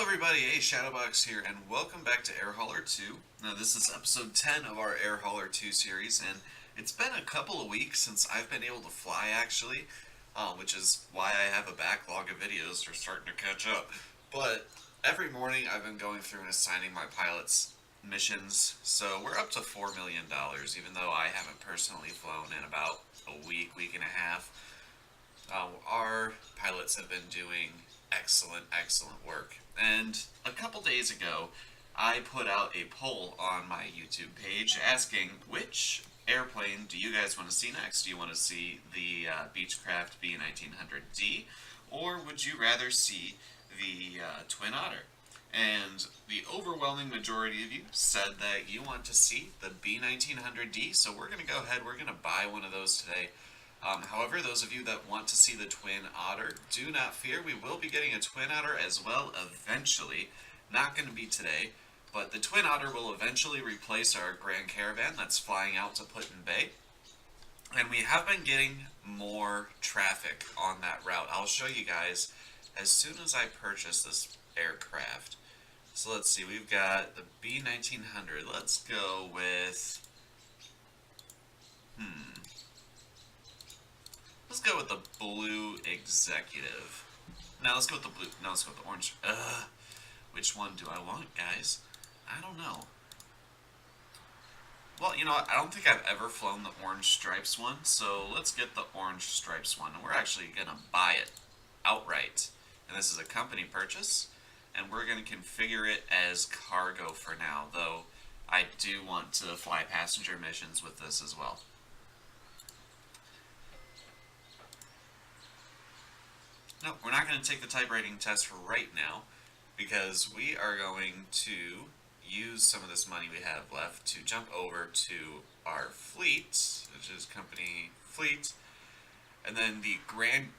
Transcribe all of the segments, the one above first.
Everybody, hey Shadowbox here, and welcome back to Air Hauler 2. Now this is episode 10 of our Air Hauler 2 series, and it's been a couple of weeks since I've been able to fly actually, which is why I have a backlog of videos that are starting to catch up. But every morning I've been going through and assigning my pilots missions, so we're up to $4 million, even though I haven't personally flown in about a week and a half. Our pilots have been doing excellent work. And a couple days ago, I put out a poll on my YouTube page asking which airplane do you guys want to see next? Do you want to see the Beechcraft B1900D, or would you rather see the Twin Otter? And the overwhelming majority of you said that you want to see the B1900D, so we're going to go ahead, we're going to buy one of those today. However, those of you that want to see the Twin Otter, do not fear. We will be getting a Twin Otter as well eventually. Not going to be today, but the Twin Otter will eventually replace our Grand Caravan that's flying out to Put-in-Bay. And we have been getting more traffic on that route. I'll show you guys as soon as I purchase this aircraft. So let's see, we've got the B1900. Let's go with... Let's go with the blue executive. Now let's go with the blue. No, let's go with the orange. Which one do I want, guys? I don't know. Well, you know what? I don't think I've ever flown the orange stripes one, so let's get the orange stripes one. And we're actually gonna buy it outright. And this is a company purchase, and we're gonna configure it as cargo for now, though I do want to fly passenger missions with this as well. No, we're not going to take the type rating test right now because we are going to use some of this money we have left to jump over to our fleet, which is company fleet, and then the Grand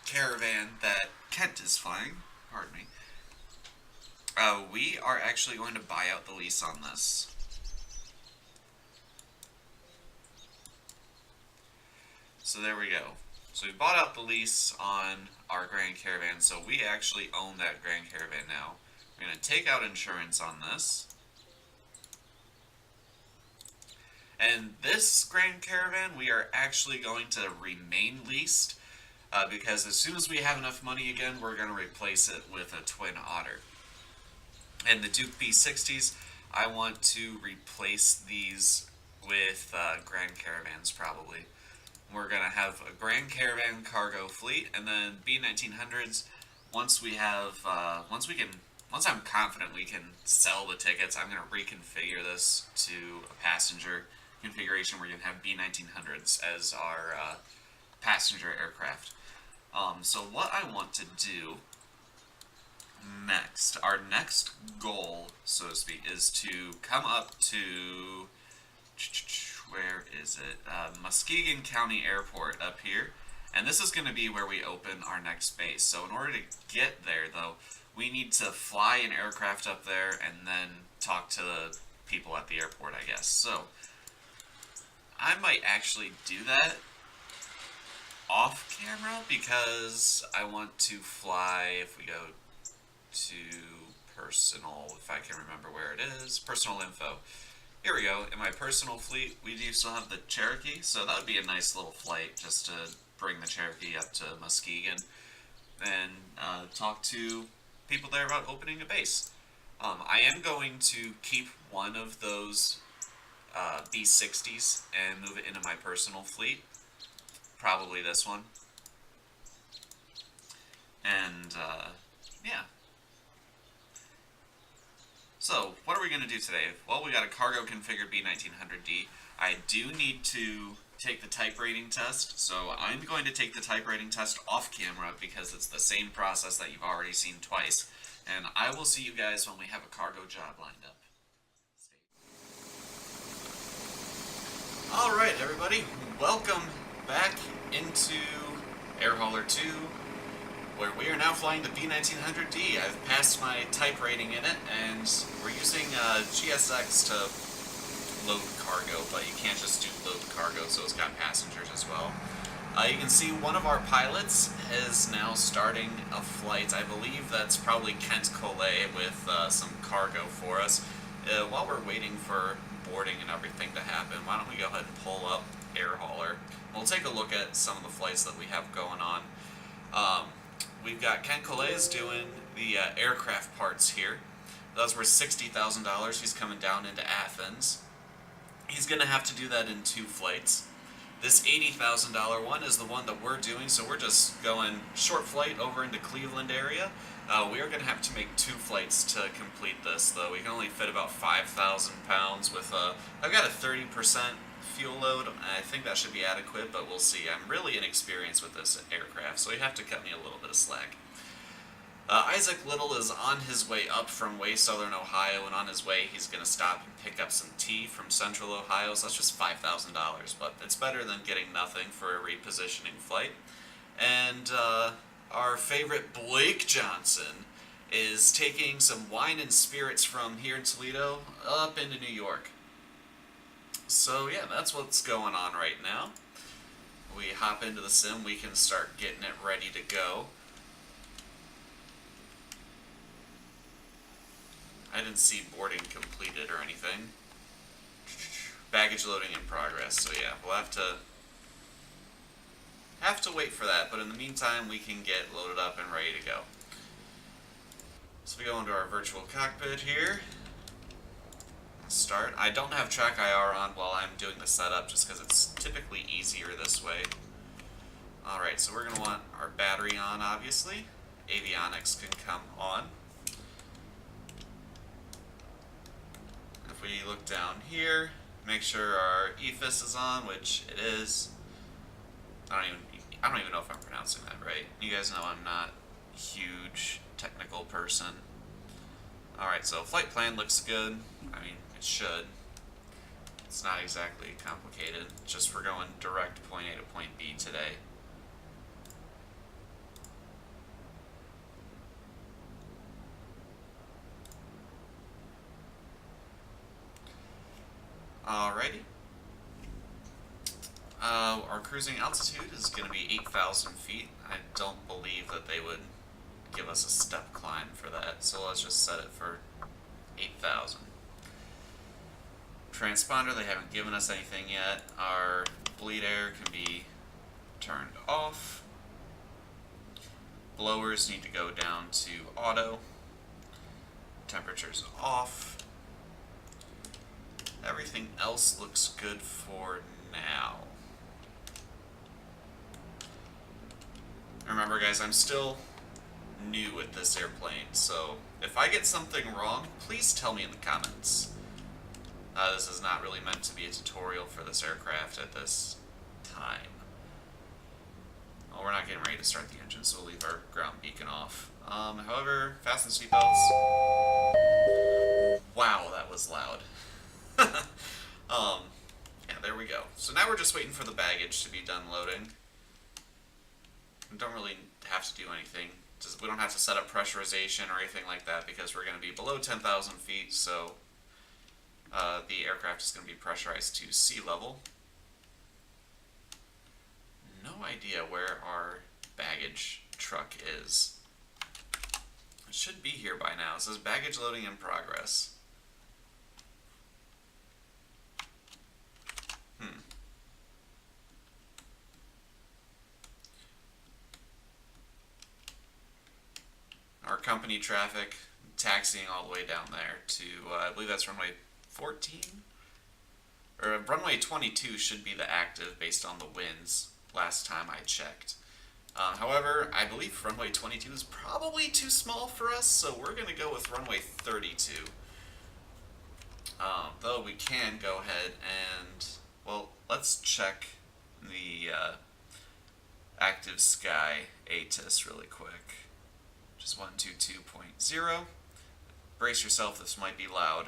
Caravan that Kent is flying, pardon me, we are actually going to buy out the lease on this. So there we go. So we bought out the lease on our Grand Caravan, so we actually own that Grand Caravan now. We're going to take out insurance on this. And this Grand Caravan, we are actually going to remain leased, because as soon as we have enough money again, we're going to replace it with a Twin Otter. And the Duke B60s, I want to replace these with Grand Caravans probably. We're going to have a Grand Caravan cargo fleet, and then B1900s, once I'm confident we can sell the tickets, I'm going to reconfigure this to a passenger configuration where you can have B1900s as our passenger aircraft. So what I want to do next, our next goal, so to speak, is to come up to... Where is it? Muskegon County Airport up here. And this is going to be where we open our next base. So in order to get there, though, we need to fly an aircraft up there and then talk to the people at the airport, I guess. So I might actually do that off camera because I want to fly, if we go to personal, if I can remember where it is, personal info. Here we go. In my personal fleet, we do still have the Cherokee, so that would be a nice little flight just to bring the Cherokee up to Muskegon and talk to people there about opening a base. I am going to keep one of those B60s and move it into my personal fleet, probably this one. And yeah. So, what are we going to do today? Well, we got a cargo configured B1900D. I do need to take the type rating test, so I'm going to take the type rating test off camera because it's the same process that you've already seen twice. And I will see you guys when we have a cargo job lined up. Alright everybody, welcome back into Air Hauler 2. Where we are now flying the B1900D. I've passed my type rating in it, and we're using GSX to load cargo, but you can't just do load cargo, so it's got passengers as well. You can see one of our pilots is now starting a flight. I believe that's probably Kent Collet with some cargo for us. While we're waiting for boarding and everything to happen, why don't we go ahead and pull up Air Hauler. We'll take a look at some of the flights that we have going on. We've got Kent Collet is doing the aircraft parts here. Those were $60,000. He's coming down into Athens. He's going to have to do that in 2 flights. This $80,000 one is the one that we're doing, so we're just going short flight over into Cleveland area. We are going to have to make 2 flights to complete this, though. We can only fit about 5,000 pounds with I've got a 30% fuel load. I think that should be adequate, but we'll see. I'm really inexperienced with this aircraft, so you have to cut me a little bit of slack. Isaac Little is on his way up from way southern Ohio, and on his way he's going to stop and pick up some tea from central Ohio, so that's just $5,000, but it's better than getting nothing for a repositioning flight. And our favorite Blake Johnson is taking some wine and spirits from here in Toledo up into New York. So yeah, that's what's going on right now. We hop into the sim, we can start getting it ready to go. I didn't see boarding completed or anything. Baggage loading in progress, so yeah, we'll have to wait for that, but in the meantime we can get loaded up and ready to go. So we go into our virtual cockpit here. Start. I don't have track IR on while I'm doing the setup just because it's typically easier this way. Alright, so we're going to want our battery on, obviously. Avionics can come on. If we look down here, make sure our EFIS is on, which it is. I don't even know if I'm pronouncing that right. You guys know I'm not a huge technical person. Alright, so flight plan looks good. I mean, it should. It's not exactly complicated. Just we're going direct point A to point B today. Alrighty. Our cruising altitude is going to be 8,000 feet. I don't believe that they would give us a step climb for that, so let's just set it for 8,000. Transponder, they haven't given us anything yet. Our bleed air can be turned off. Blowers need to go down to auto. Temperature's off. Everything else looks good for now. Remember guys, I'm still new at this airplane, so if I get something wrong, please tell me in the comments. This is not really meant to be a tutorial for this aircraft at this time. Well, we're not getting ready to start the engine, so we'll leave our ground beacon off. However, fasten seatbelts. Wow, that was loud. Yeah, there we go. So now we're just waiting for the baggage to be done loading. We don't really have to do anything. We don't have to set up pressurization or anything like that because we're going to be below 10,000 feet, so the aircraft is going to be pressurized to sea level. No idea where our baggage truck is. It should be here by now. It says baggage loading in progress. Our company traffic taxiing all the way down there to, I believe that's runway 14? Or runway 22 should be the active based on the winds last time I checked. However, I believe runway 22 is probably too small for us, so we're going to go with runway 32. Though we can go ahead and, well, let's check the active sky ATIS really quick. Just 122.0. Brace yourself, this might be loud.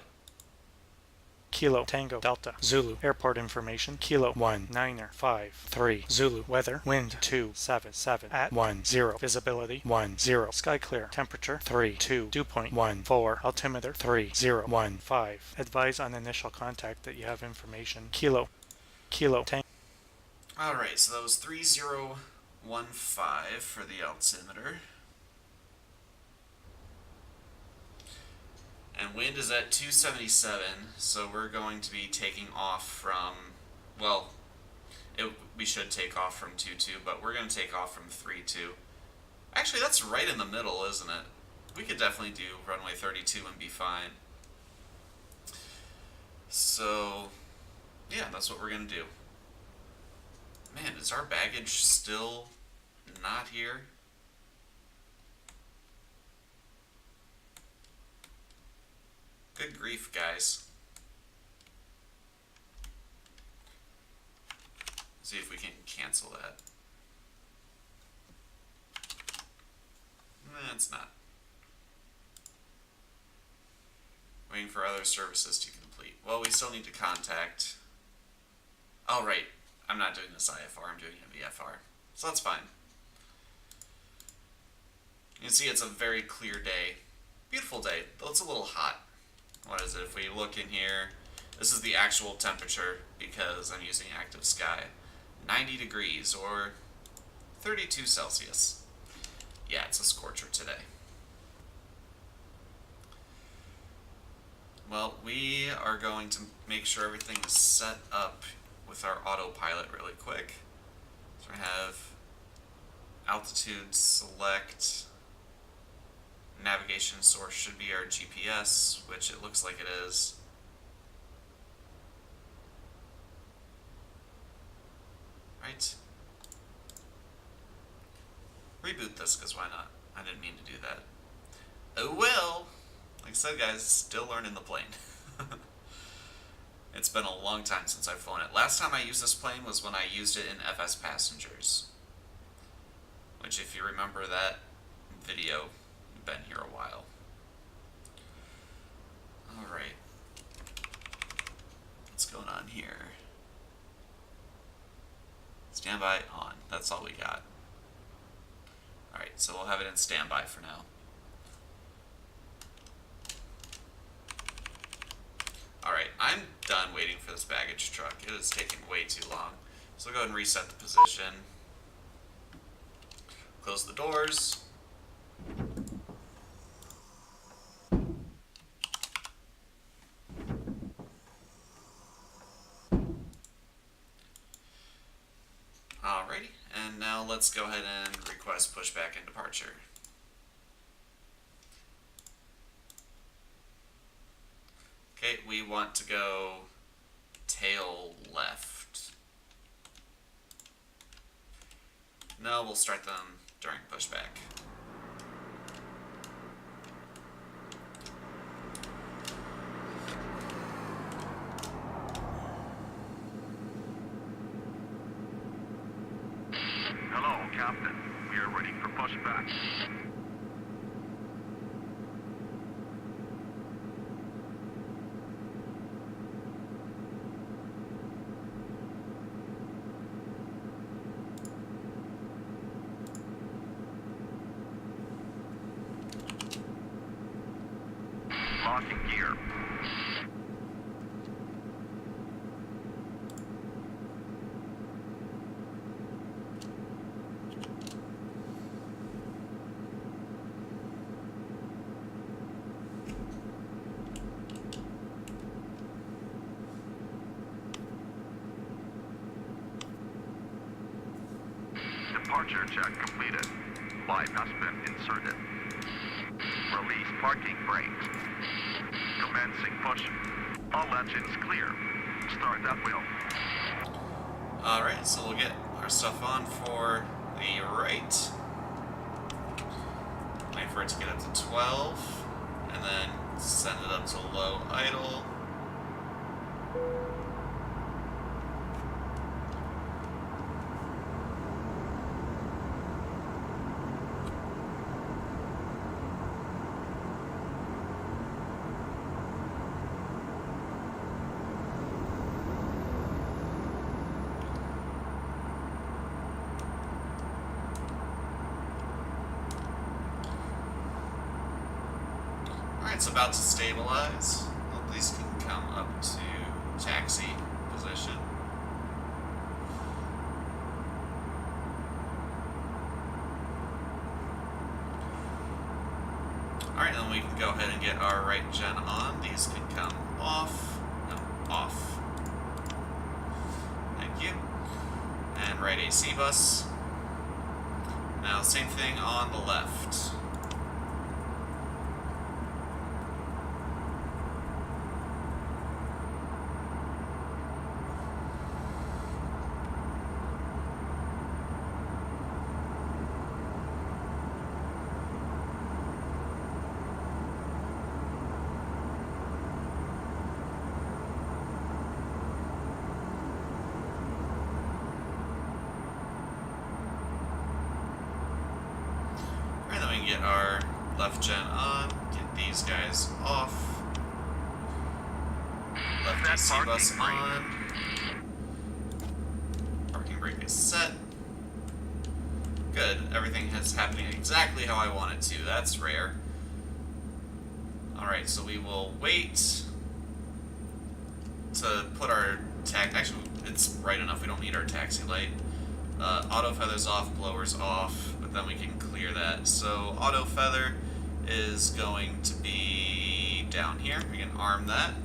Kilo Tango Delta Zulu airport information Kilo 1 Niner 5 3 Zulu weather wind 277 at 10 visibility 10 sky clear temperature 32 dew point 14 altimeter 3015 advise on initial contact that you have information Kilo Tango. Alright, so that was 3015 for the altimeter. And wind is at 277, so we're going to be taking off from, well, we should take off from 22, but we're going to take off from 32. Actually, that's right in the middle, isn't it? We could definitely do runway 32 and be fine. So, yeah, that's what we're going to do. Man, is our baggage still not here? Good grief, guys. See if we can cancel that. Nah, it's not. Waiting for other services to complete. Well, we still need to contact... Oh, right. I'm not doing this IFR, I'm doing a VFR. So that's fine. You can see it's a very clear day. Beautiful day, though it's a little hot. What is it? If we look in here, this is the actual temperature because I'm using active sky. 90 degrees or 32 Celsius. Yeah, it's a scorcher today. Well, we are going to make sure everything is set up with our autopilot really quick. So we have altitude select. Navigation source should be our GPS, which it looks like it is. Right? Reboot this, because why not? I didn't mean to do that. Oh well! Like I said, guys, still learning the plane. It's been a long time since I've flown it. Last time I used this plane was when I used it in FS Passengers. Which, if you remember that video, you've been here a while. Alright. What's going on here? Standby on. That's all we got. Alright, so we'll have it in standby for now. Alright, I'm done waiting for this baggage truck. It is taking way too long. So I'll go ahead and reset the position. Close the doors. Alrighty, and now let's go ahead and request pushback and departure. Okay, we want to go tail left. No, we'll start them during pushback. Hello, Captain. We are ready for pushback. Locking gear. Departure check completed. Light has been inserted. Release parking brakes. Commencing push. All engines clear. Start at will. Alright, so we'll get our stuff on for the right. Wait for it to get up to 12. And then send it up to low idle. It's about to stabilize. Hope these can come up to taxi position. we can go ahead and get our right gen on. These can come off. No, off. Thank you. And right AC bus. Now, same thing on the left. Get our left gen on, get these guys off, left DC bus on, parking brake is set. Good, everything is happening exactly how I want it to, that's rare. Alright, so we will wait to put our actually it's bright enough, we don't need our taxi light. Auto feathers off, blowers off, but then we can clear that. So auto feather is going to be down here. We can arm that.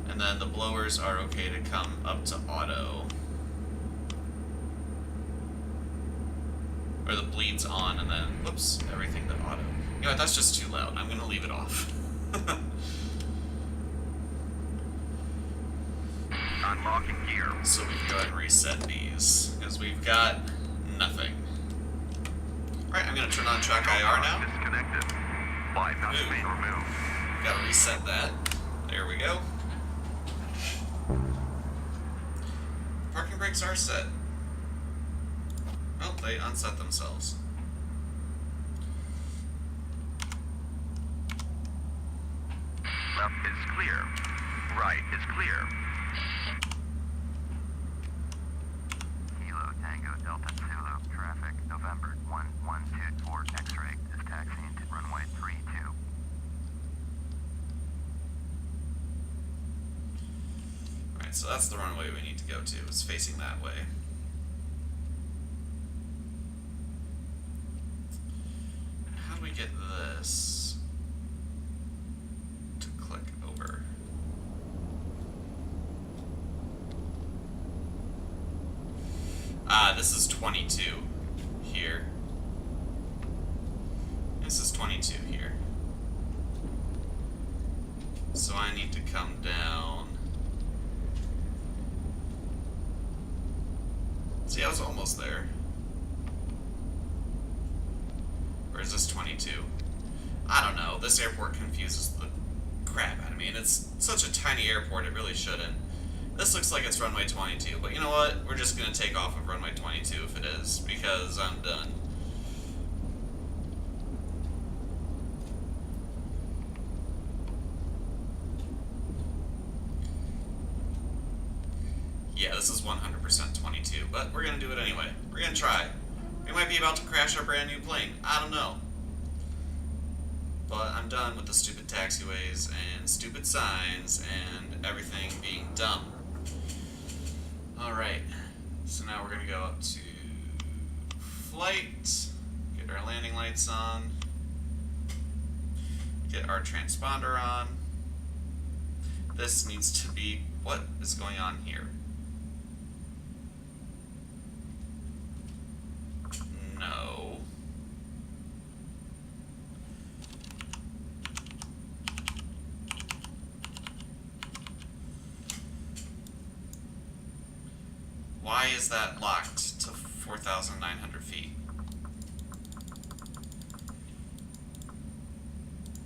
And then the blowers are okay to come up to auto. Or the bleed's on and then, whoops, everything to auto. You know what, that's just too loud. I'm gonna leave it off. Unlocking gear. So we can go ahead and reset these, because we've got nothing. Alright, I'm going to turn on track IR now. Disconnected. Bypass main removed. Gotta reset that. There we go. Parking brakes are set. Oh, they unset themselves. Left is clear. Right is clear. Kilo Tango Delta Zulu traffic November 1124 X-ray is taxiing to runway 32. Alright, so that's the runway we need to go to. It's facing that way. How do we get this to click over? This is 22 here. This is 22 here. So I need to come down. See, I was almost there. Or is this 22? I don't know. This airport confuses the crap out of me, and it's such a tiny airport, it really shouldn't. This looks like it's runway 22, but you know what? We're just going to take off of runway 22 if it is, because I'm done. Yeah, this is 100% 22, but we're going to do it anyway. We're going to try. We might be about to crash our brand new plane. I don't know. But I'm done with the stupid taxiways and stupid signs and everything being dumb. Alright, so now we're going to go up to flight, get our landing lights on, get our transponder on. This needs to be, what is going on here? No. Why is that locked to 4,900 feet?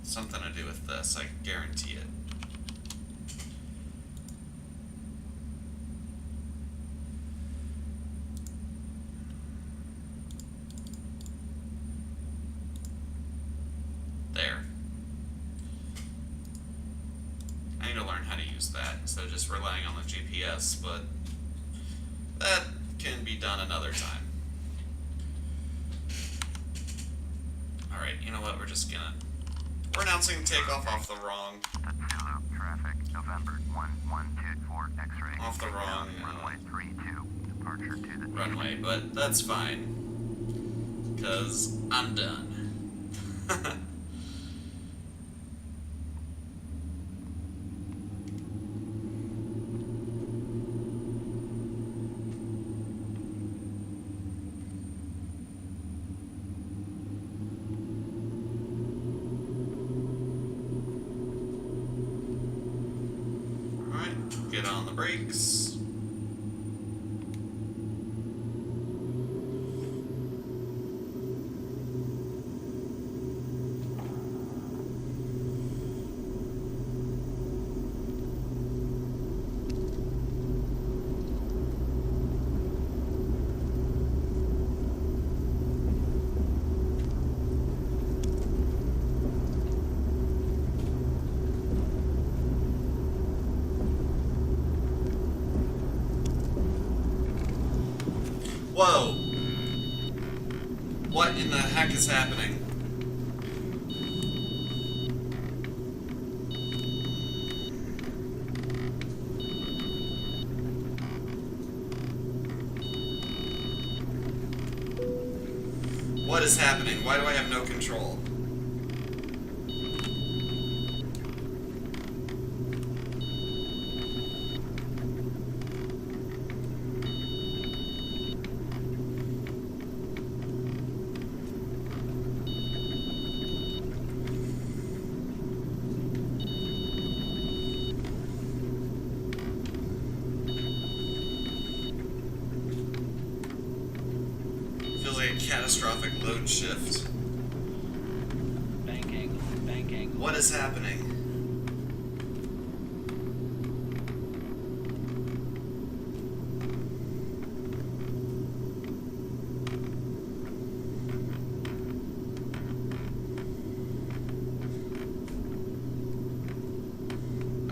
Something to do with this, I guarantee it. There. I need to learn how to use that instead of just relying on the GPS, but that can be done another time. Alright, you know what, we're announcing takeoff off the wrong... Zulu traffic November 1124 X-ray. Off the wrong runway 32. Departure to the runway, but that's fine. Because I'm done. Get on the brakes. Whoa! What in the heck is happening? What is happening? Why do I have no control? Feels like a catastrophic load shift. Bank angle, bank angle. What is happening?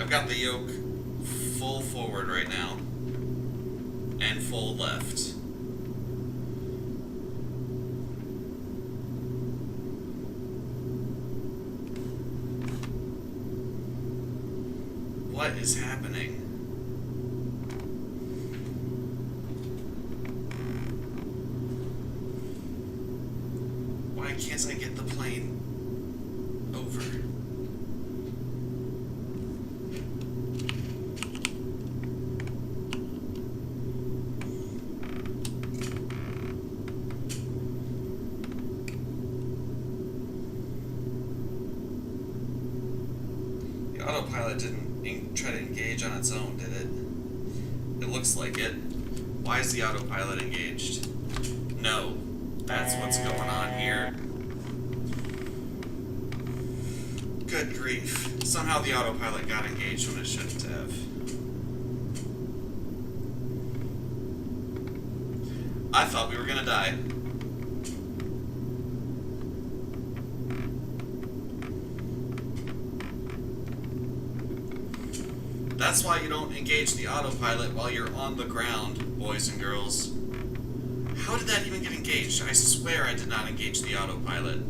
I've got the yoke full forward right now and full left. What is happening? Why can't I get the plane over? The autopilot didn't try to engage on its own, did it? It looks like it. Why is the autopilot engaged? No. That's what's going on here. Good grief. Somehow the autopilot got engaged when it shouldn't have. I thought we were gonna die. That's why you don't engage the autopilot while you're on the ground, boys and girls. How did that even get engaged? I swear I did not engage the autopilot.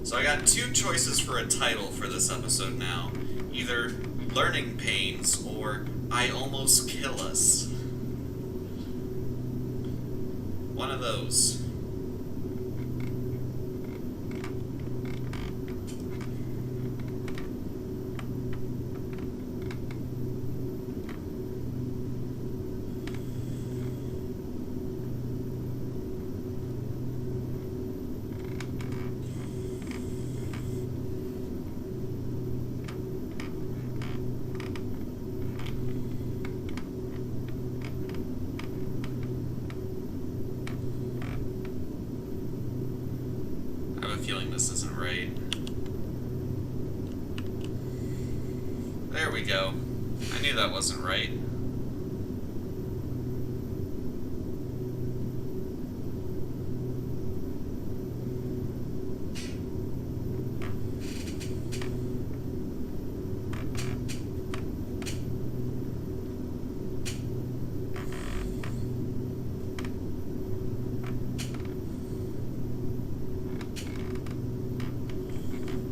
So I got two choices for a title for this episode now. Either Learning Pains or I Almost Kill Us. One of those. I have a feeling this isn't right. There we go. I knew that wasn't right.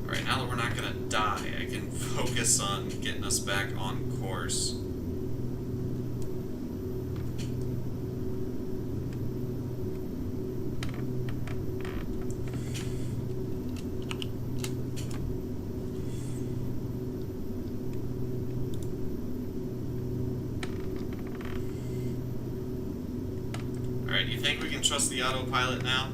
Alright, now that we're not gonna die, I can focus on getting us back on course. think we can trust the autopilot now?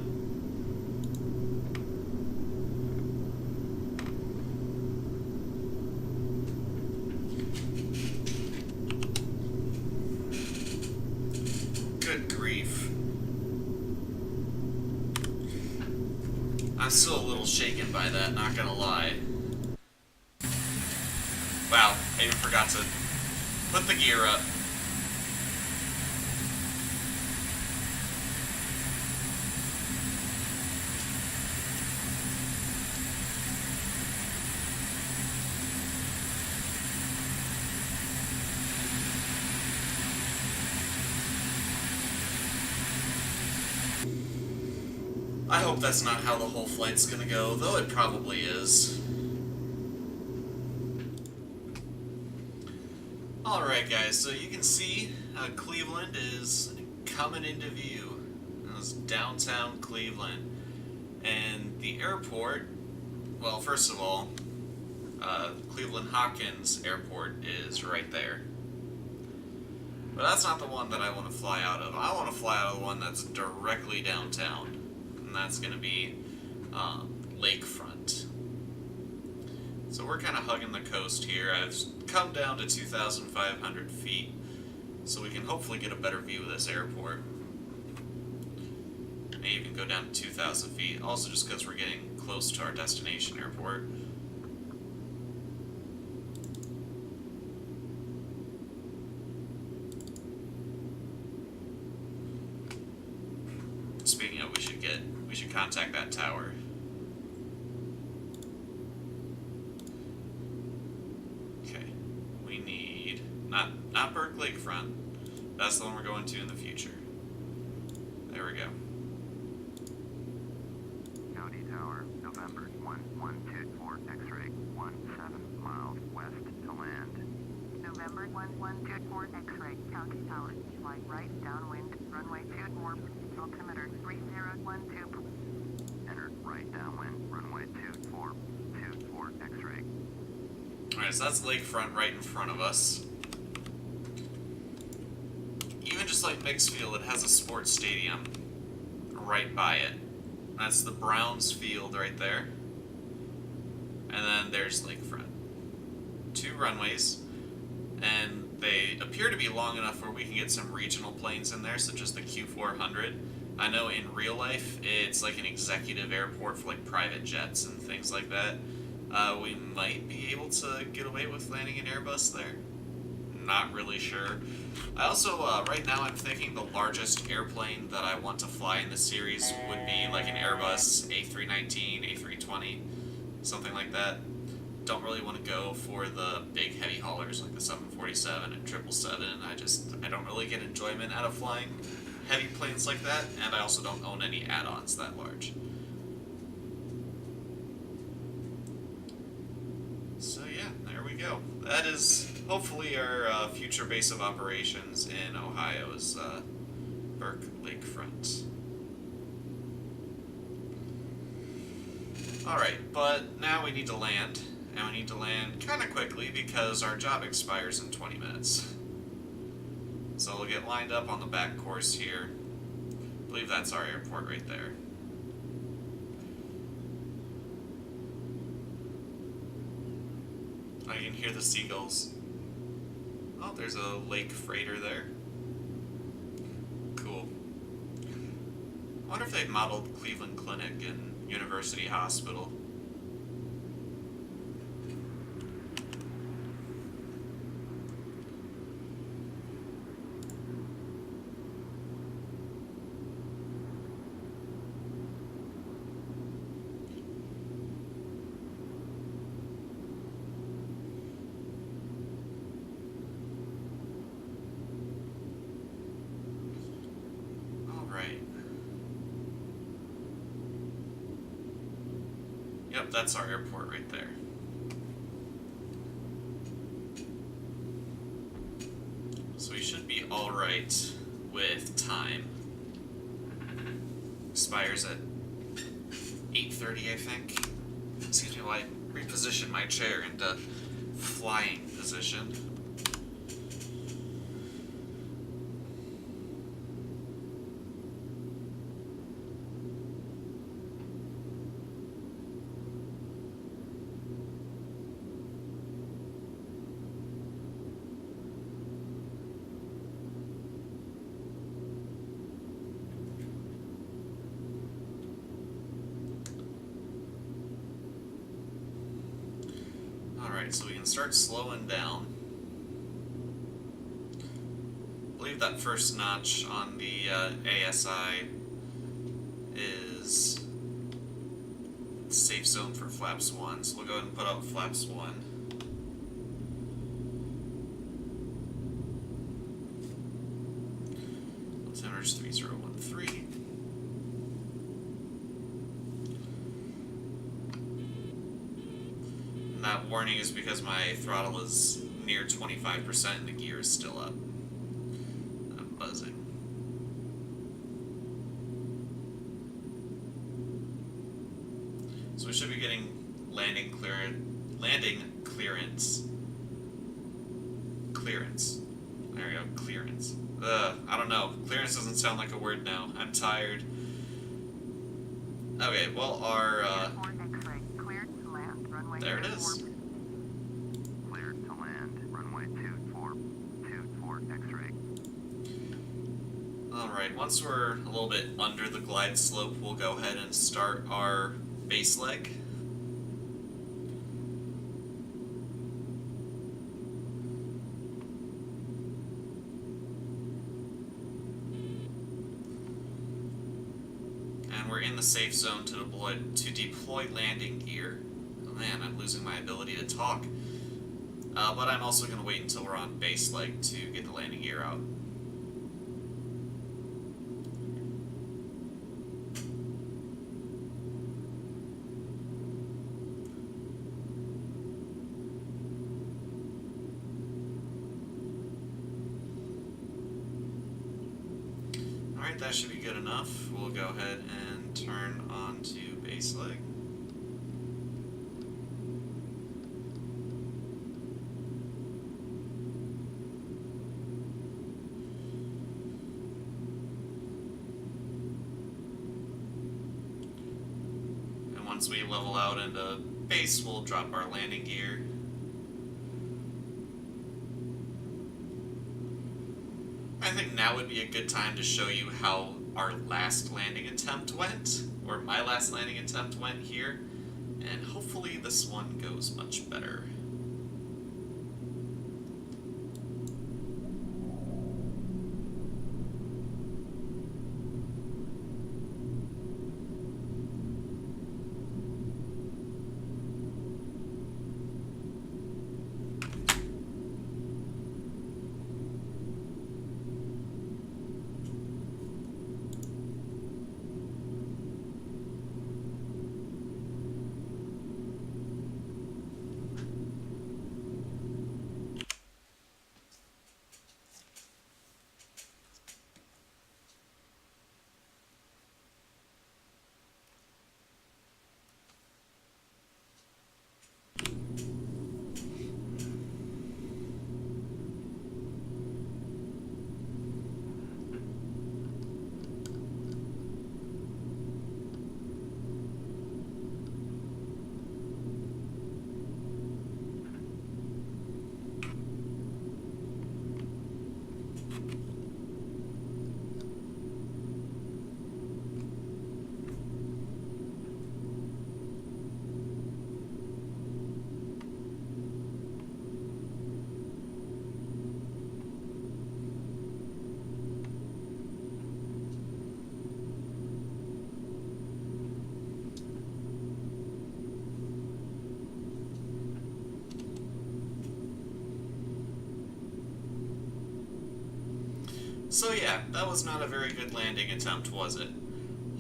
Good grief. I'm still a little shaken by that, not gonna lie. Wow, I even forgot to put the gear up. I hope that's not how the whole flight's gonna go, though it probably is. Alright guys, so you can see Cleveland is coming into view. That's downtown Cleveland. And the airport, well, first of all, Cleveland Hopkins Airport is right there. But that's not the one that I want to fly out of. I want to fly out of the one that's directly downtown. And that's going to be Lakefront. So we're kind of hugging the coast here. I've come down to 2,500 feet, so we can hopefully get a better view of this airport. May even go down to 2,000 feet, also just because we're getting close to our destination airport. Speaking of, we should contact that tower. Okay, we need not Burke Lakefront. That's the one we're going to in the future. There we go. County Tower, November 1124, X-ray 17 miles west to land. November 1124 X-ray, County Tower, flight right downwind, runway 24, altimeter 3012. Enter right downwind, runway 24 X-ray. Alright, so that's Lakefront right in front of us. Even just like Mixfield, it has a sports stadium right by it. That's the Browns field right there. And then there's Lakefront. 2 runways. And they appear to be long enough where we can get some regional planes in there, such as the Q400. I know in real life, it's like an executive airport for like private jets and things like that. We might be able to get away with landing an Airbus there. Not really sure. I also, right now I'm thinking the largest airplane that I want to fly in this series would be like an Airbus A319, A320, something like that. Don't really want to go for the big heavy haulers like the 747 and 777. I don't really get enjoyment out of flying heavy planes like that, and I also don't own any add-ons that large. So yeah, there we go. That is hopefully our future base of operations in Ohio is Burke Lakefront. Alright, but now we need to land. And we need to land kind of quickly because our job expires in 20 minutes. So we'll get lined up on the back course here. I believe that's our airport right there. Oh, you can hear the seagulls. Oh, there's a lake freighter there. Cool. I wonder if they've modeled Cleveland Clinic and University Hospital. Yep, that's our airport right there. So we should be alright with time. Expires at 8:30, I think. Excuse me while I reposition my chair into flying position. Alright, so we can start slowing down. I believe that first notch on the ASI is safe zone for flaps 1, so we'll go ahead and put out flaps 1. Altimeter's 3013. And that warning is because my throttle is near 25% and the gear is still up. I'm buzzing. So we should be getting landing clearance. Clearance. There we go, clearance. I don't know. Clearance doesn't sound like a word now. I'm tired. Okay, well, our, X-ray, cleared to land, runway there it 24. is. Cleared to land. Runway 24 X-ray. Alright, once we're a little bit under the glide slope, we'll go ahead and start our base leg. And we're in the safe zone to deploy landing gear. Oh man, I'm losing my ability to talk. But I'm also going to wait until we're on base leg to get the landing gear out. Alright, that should be good enough. We'll go ahead and turn on to base leg. And once we level out into base, we'll drop our landing gear. I think now would be a good time to show you how our last landing attempt went, or my last landing attempt went here, and hopefully this one goes much better. So yeah, that was not a very good landing attempt, was it?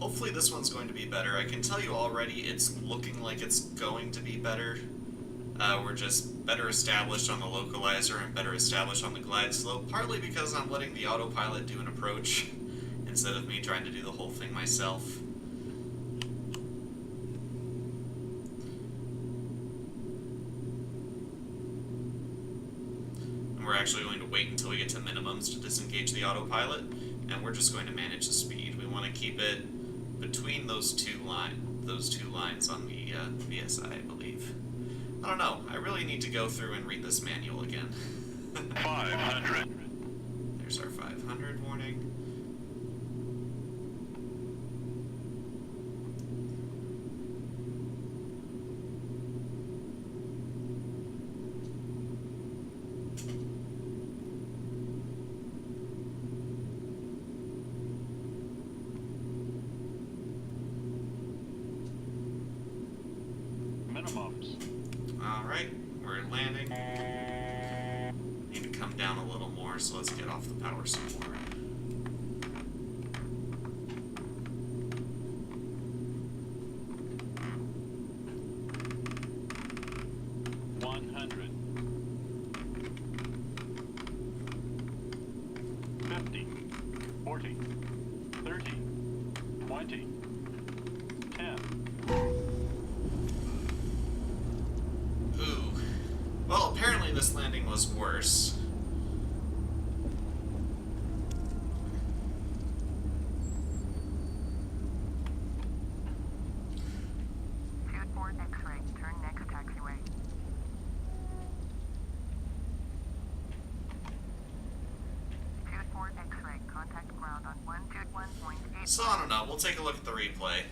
Hopefully this one's going to be better. I can tell you already it's looking like it's going to be better. We're just better established on the localizer and better established on the glide slope, partly because I'm letting the autopilot do an approach instead of me trying to do the whole thing myself. We're actually going to wait until we get to minimums to disengage the autopilot, and we're just going to manage the speed. We want to keep it between those two lines on the VSI, I believe. I don't know. I really need to go through and read this manual again. 500. There's our 500 warning. Alright, we're landing. Need to come down a little more, so let's get off the power some more. Ooh. Well, apparently this landing was worse. Jude 4 X-ray. Turn next taxiway. Jude 4 X-ray. Contact ground on 121.8. So, I don't know. We'll take a look at the replay.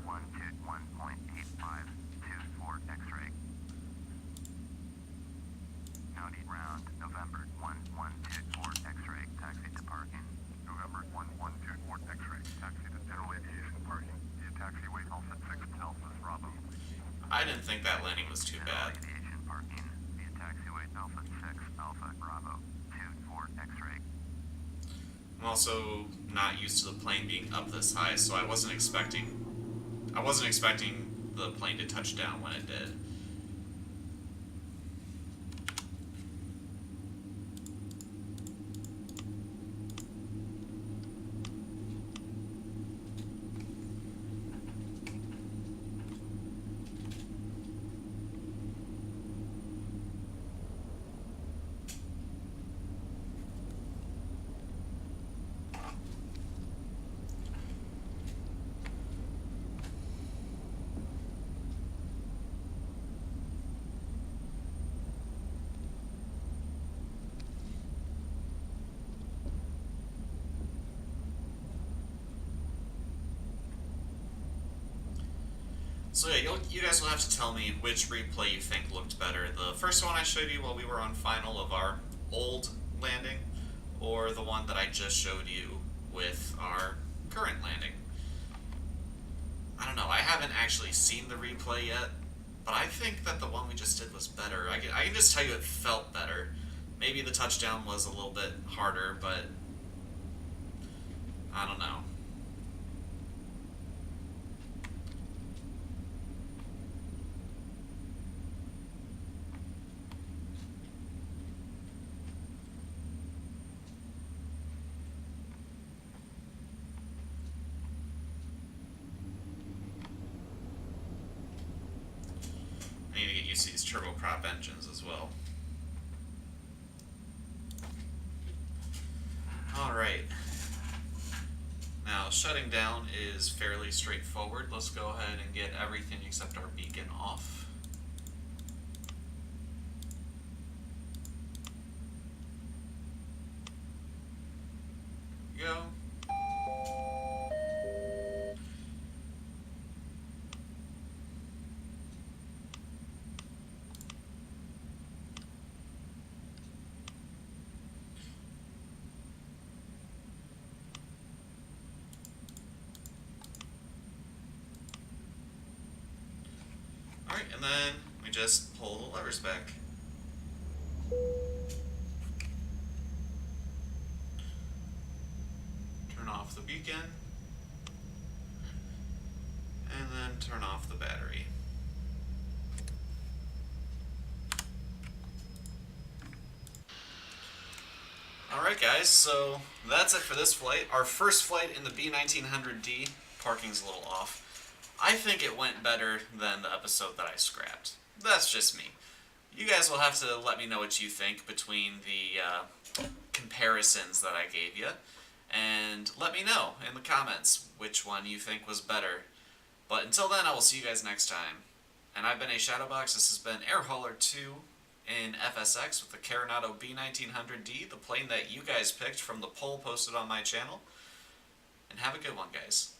121.85. Jude 4 X-ray. County round. November 1124 X-ray. Taxi to parking. November 1124 X-ray. Taxi to general aviation parking. Via taxiway Alpha 6 Alpha Bravo. I didn't think that landing was too General bad. aviation parking. Via taxiway Alpha 6 Alpha Bravo. Jude 4 X-ray. I'm also not used to the plane being up this high, so I wasn't expecting the plane to touch down when it did. So yeah, you guys will have to tell me which replay you think looked better. The first one I showed you while we were on final of our old landing, or the one that I just showed you with our current landing. I don't know, I haven't actually seen the replay yet, but I think that the one we just did was better. I can just tell you it felt better. Maybe the touchdown was a little bit harder, but I don't know. I need to get used to these turboprop engines as well. Alright. Now, shutting down is fairly straightforward. Let's go ahead and get everything except our beacon off. Go. Alright, and then we just pull the levers back. Turn off the beacon. And then turn off the battery. Alright guys, so that's it for this flight. Our first flight in the B1900D. Parking's a little off. I think it went better than the episode that I scrapped. That's just me. You guys will have to let me know what you think between the comparisons that I gave you. And let me know in the comments which one you think was better. But until then, I will see you guys next time. And I've been a Shadowbox. This has been Air Hauler 2 in FSX with the Coronado B1900D, the plane that you guys picked from the poll posted on my channel. And have a good one, guys.